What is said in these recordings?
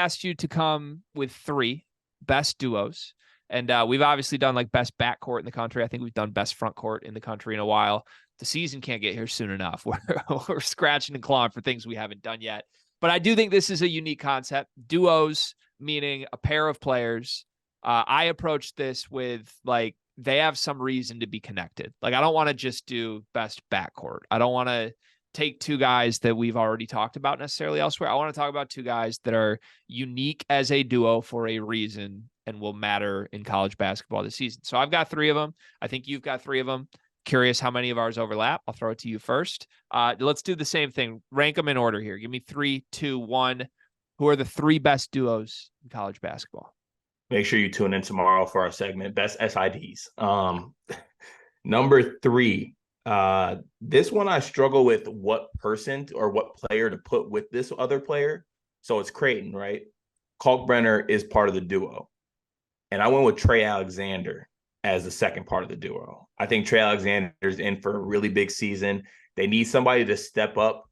asked you to come with 3 best duos. And we've obviously done like best backcourt in the country. I think we've done best front court in the country in a while. The season can't get here soon enough. We're scratching and clawing for things we haven't done yet. But I do think this is a unique concept. Duos, meaning a pair of players. I approach this with like, they have some reason to be connected. Like, I don't want to just do best backcourt. I don't want to take 2 guys that we've already talked about necessarily elsewhere. I want to talk about 2 guys that are unique as a duo for a reason and will matter in college basketball this season. So I've got 3 of them. I think you've got 3 of them. Curious how many of ours overlap. I'll throw it to you first. Let's do the same thing. Rank them in order here. Give me 3, 2, 1. Who are the 3 best duos in college basketball? Make sure you tune in tomorrow for our segment, Best SIDs. Number 3, this one I struggle with what person or what player to put with this other player. So it's Creighton, right? Kalkbrenner is part of the duo. And I went with Trey Alexander as the second part of the duo. I think Trey Alexander's in for a really big season. They need somebody to step up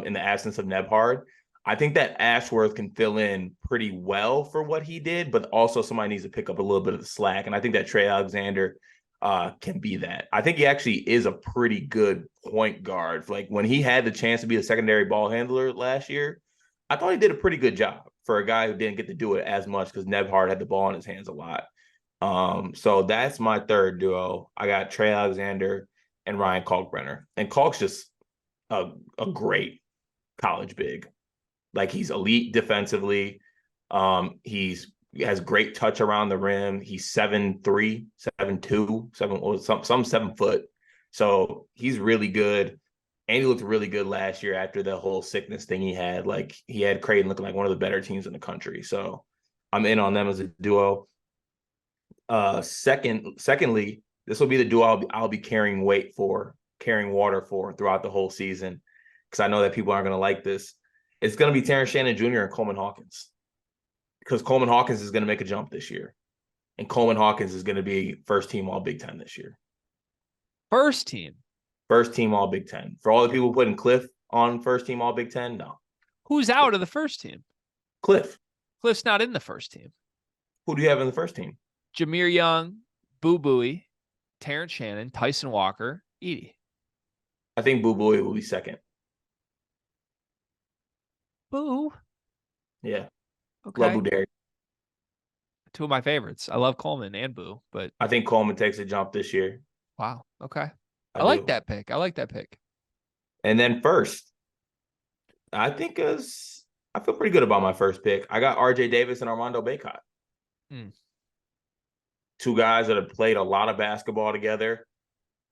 in the absence of Nebhard. I think that Ashworth can fill in pretty well for what he did, but also somebody needs to pick up a little bit of the slack. And I think that Trey Alexander can be that. I think he actually is a pretty good point guard. Like when he had the chance to be the secondary ball handler last year, I thought he did a pretty good job for a guy who didn't get to do it as much because Nebhard had the ball in his hands a lot. So that's my third duo. I got Trey Alexander and Ryan Kalkbrenner. And Kalk's just a great college big. Like he's elite defensively. He has great touch around the rim. He's 7'3", 7'2", some 7 foot. So he's really good. And he looked really good last year after the whole sickness thing he had. Like he had Creighton looking like one of the better teams in the country. So I'm in on them as a duo. Secondly, this will be the duo I'll be carrying water for throughout the whole season. Because I know that people aren't going to like this. It's going to be Terrence Shannon Jr. and Coleman Hawkins. Because Coleman Hawkins is going to make a jump this year. And Coleman Hawkins is going to be first team All Big Ten this year. First team All Big Ten. For all the people putting Cliff on first team All Big Ten, no. Who's out of the first team? Cliff. Cliff's not in the first team. Who do you have in the first team? Jameer Young, Boo Buie, Terrence Shannon, Tyson Walker, Edey. I think Boo Buie will be second. Boo. Yeah. Okay. Love Boo Derry. 2 of my favorites. I love Coleman and Boo, but I think Coleman takes a jump this year. Wow. Okay. I like that pick. And then first, I feel pretty good about my first pick. I got RJ Davis and Armando Bacot. 2 guys that have played a lot of basketball together.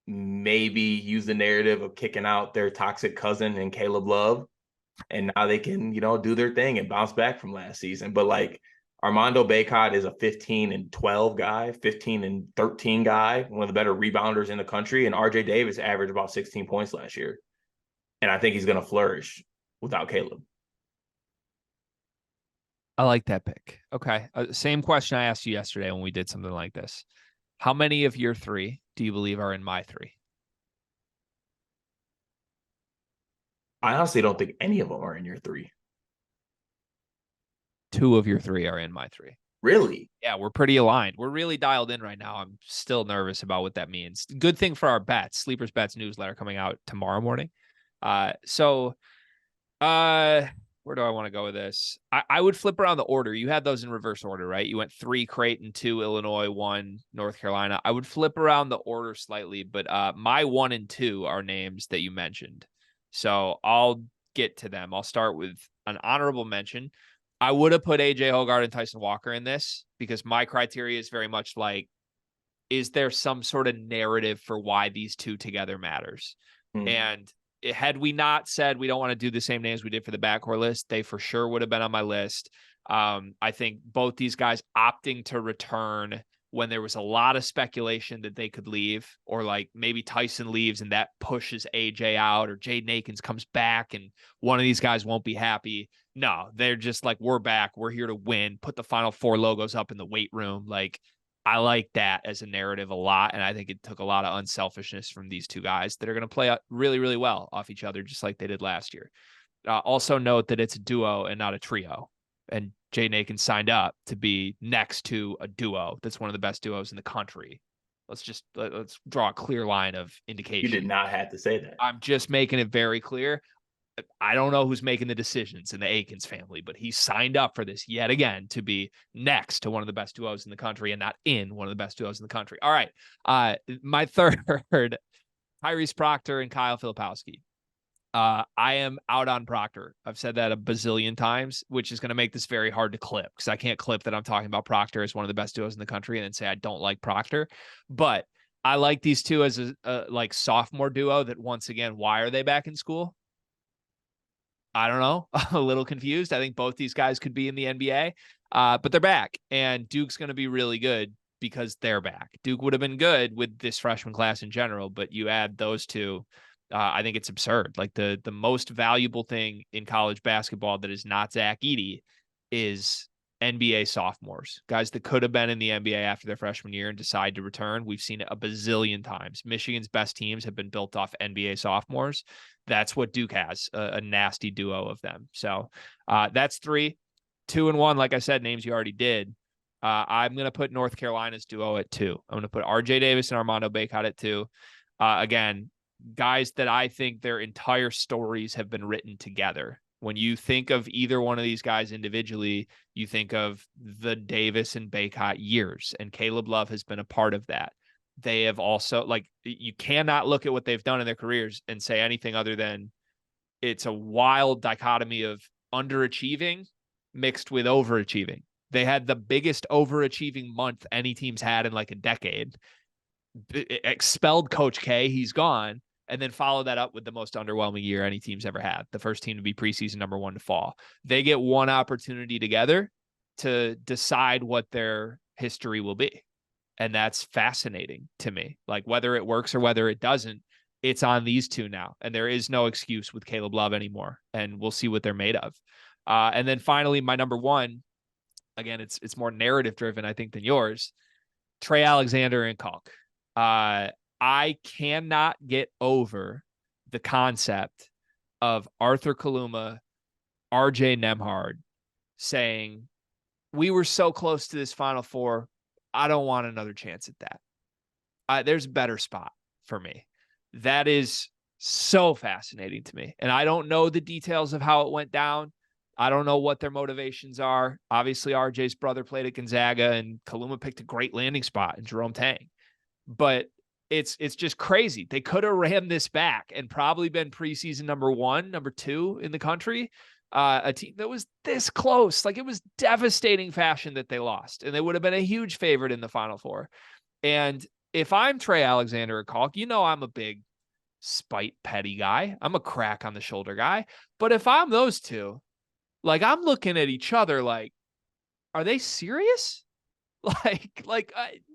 Maybe use the narrative of kicking out their toxic cousin and Caleb Love. And now they can, do their thing and bounce back from last season. But like Armando Bacot is a 15-12 guy, 15-13 guy, one of the better rebounders in the country. And RJ Davis averaged about 16 points last year. And I think he's going to flourish without Caleb. I like that pick. Okay. Same question I asked you yesterday when we did something like this. How many of your 3 do you believe are in my 3? I honestly don't think any of them are in your 3. 2 of your 3 are in my 3. Really? Yeah, we're pretty aligned. We're really dialed in right now. I'm still nervous about what that means. Good thing for our bets. Sleepers Bets newsletter coming out tomorrow morning. Where do I want to go with this? I would flip around the order. You had those in reverse order, right? You went 3 Creighton, 2 Illinois, 1 North Carolina. I would flip around the order slightly, but my 1 and 2 are names that you mentioned. So I'll get to them. I'll start with an honorable mention. I would have put AJ Hoggard and Tyson Walker in this because my criteria is very much like, is there some sort of narrative for why these 2 together matters? And had we not said we don't want to do the same names we did for the backcourt list, they for sure would have been on my list. I think both these guys opting to return when there was a lot of speculation that they could leave, or like maybe Tyson leaves and that pushes AJ out, or Jaden Akins comes back and one of these guys won't be happy. No, they're just like, we're back. We're here to win. Put the Final Four logos up in the weight room. Like, I like that as a narrative a lot. And I think it took a lot of unselfishness from these 2 guys that are going to play really, really well off each other, just like they did last year. Also note that it's a duo and not a trio. And Jaden Akins signed up to be next to a duo that's one of the best duos in the country. Let's draw a clear line of indication. You did not have to say that. I'm just making it very clear. I don't know who's making the decisions in the Akins family, but he signed up for this yet again to be next to one of the best duos in the country and not in one of the best duos in the country. All right. My third, Tyrese Proctor and Kyle Filipowski. I am out on Proctor. I've said that a bazillion times, which is going to make this very hard to clip because I can't clip that I'm talking about Proctor as one of the best duos in the country and then say I don't like Proctor. But I like these two as a like sophomore duo that, once again, why are they back in school? I don't know. A little confused. I think both these guys could be in the NBA, but they're back, and Duke's going to be really good because they're back. Duke would have been good with this freshman class in general, but you add those two, I think it's absurd. Like the most valuable thing in college basketball that is not Zach Edey is NBA sophomores, guys that could have been in the NBA after their freshman year and decide to return. We've seen it a bazillion times. Michigan's best teams have been built off NBA sophomores. That's what Duke has, a nasty duo of them. So that's 3, 2, and 1. Like I said, names you already did. I'm going to put North Carolina's duo at 2. I'm going to put RJ Davis and Armando Bacot at 2. Again, guys that I think their entire stories have been written together. When you think of either one of these guys individually, you think of the Davis and Bacot years, and Caleb Love has been a part of that. They have also, like, you cannot look at what they've done in their careers and say anything other than it's a wild dichotomy of underachieving mixed with overachieving. They had the biggest overachieving month any team's had in like a decade. Expelled Coach K, he's gone, and then follow that up with the most underwhelming year any team's ever had. The first team to be preseason number 1 to fall. They get one opportunity together to decide what their history will be. And that's fascinating to me. Like, whether it works or whether it doesn't, it's on these two now. And there is no excuse with Caleb Love anymore. And we'll see what they're made of. And then finally, my number 1, again, it's more narrative driven, I think, than yours. Trey Alexander and Kalk. I cannot get over the concept of Arthur Kaluma, RJ Nembhard saying, we were so close to this Final Four. I don't want another chance at that. There's a better spot for me. That is so fascinating to me. And I don't know the details of how it went down. I don't know what their motivations are. Obviously, RJ's brother played at Gonzaga, and Kaluma picked a great landing spot in Jerome Tang. But it's just crazy. They could have ran this back and probably been preseason number 1, number 2 in the country. A team that was this close. Like, it was devastating fashion that they lost, and they would have been a huge favorite in the Final Four. And if I'm Trey Alexander or Kalk, I'm a big spite petty guy. I'm a crack on the shoulder guy. But if I'm those two, like, I'm looking at each other like, are they serious?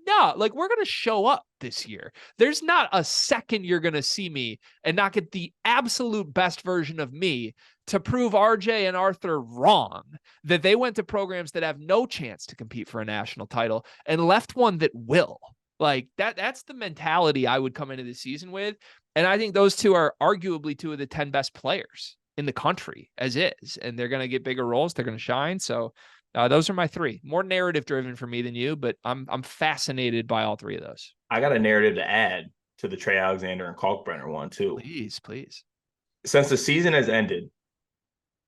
No, like, we're going to show up this year. There's not a second you're going to see me and not get the absolute best version of me to prove RJ and Arthur wrong, that they went to programs that have no chance to compete for a national title and left one that will. Like, that's the mentality I would come into the season with. And I think those two are arguably 2 of the 10 best players in the country as is, and they're going to get bigger roles. They're going to shine. So those are my 3. More narrative driven for me than you, but I'm fascinated by all 3 of those. I got a narrative to add to the Trey Alexander and Kalkbrenner one too. Please. Since the season has ended,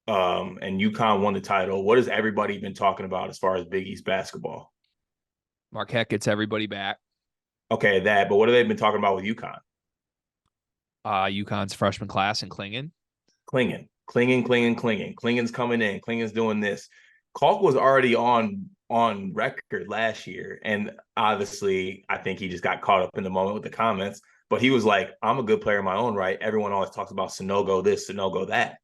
and UConn won the title, what has everybody been talking about as far as Big East basketball? Marquette gets everybody back. Okay, but what have they been talking about with UConn? UConn's freshman class and Klingen's coming in. Klingen's doing this. Kalk was already on record last year, and obviously I think he just got caught up in the moment with the comments, but he was like, I'm a good player in my own right. Everyone always talks about Sanogo this, Sanogo that.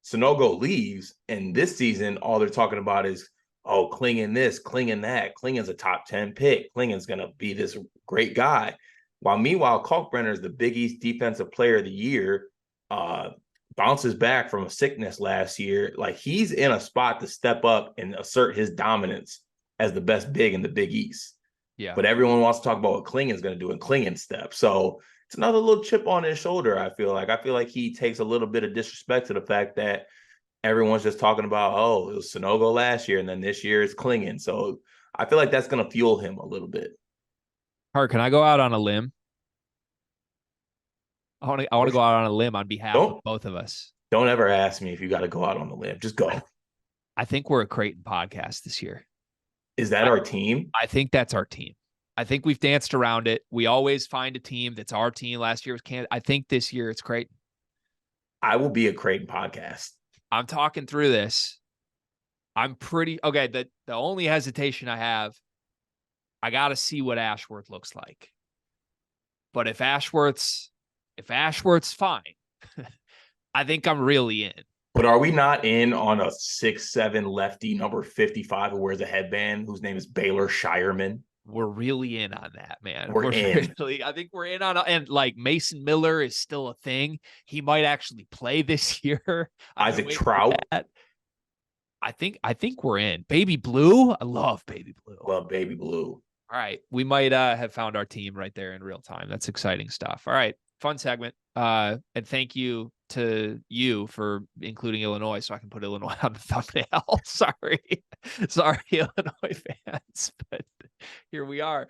Sanogo leaves, and this season all they're talking about is, oh, Klingen this, Klingen that. Klingen's a top 10 pick. Klingen's going to be this great guy. Meanwhile, Kalkbrenner is the Big East Defensive Player of the Year, bounces back from a sickness last year. Like, he's in a spot to step up and assert his dominance as the best big in the Big East. Yeah. But everyone wants to talk about what Klingen's going to do in Klingen step. So it's another little chip on his shoulder, I feel like. I feel like he takes a little bit of disrespect to the fact that everyone's just talking about, oh, it was Sonogo last year, and then this year it's Klingon. So I feel like that's going to fuel him a little bit. Hart, can I go out on a limb? I want to go out on a limb on behalf of Don't both of us. don't ever ask me if you got to go out on the limb. Just go. I think we're a Creighton podcast this year. Is that our team? I think that's our team. I think we've danced around it. We always find a team that's our team. Last year was Kansas. I think this year it's Creighton. I will be a Creighton podcast. I'm talking through this. I'm pretty okay. The only hesitation I have, I got to see what Ashworth looks like. But if Ashworth's fine, I think I'm really in. But are we not in on a 6'7" lefty number 55 who wears a headband whose name is Baylor Shireman? We're really in on that, man. We're in. Really, I think we're in on, and like Mason Miller is still a thing. He might actually play this year. Isaac Trout. I think we're in. Baby Blue. I love Baby Blue. Love Baby Blue. All right. We might have found our team right there in real time. That's exciting stuff. All right. Fun segment. And thank you to you for including Illinois so I can put Illinois on the thumbnail. Sorry, Illinois fans, but here we are.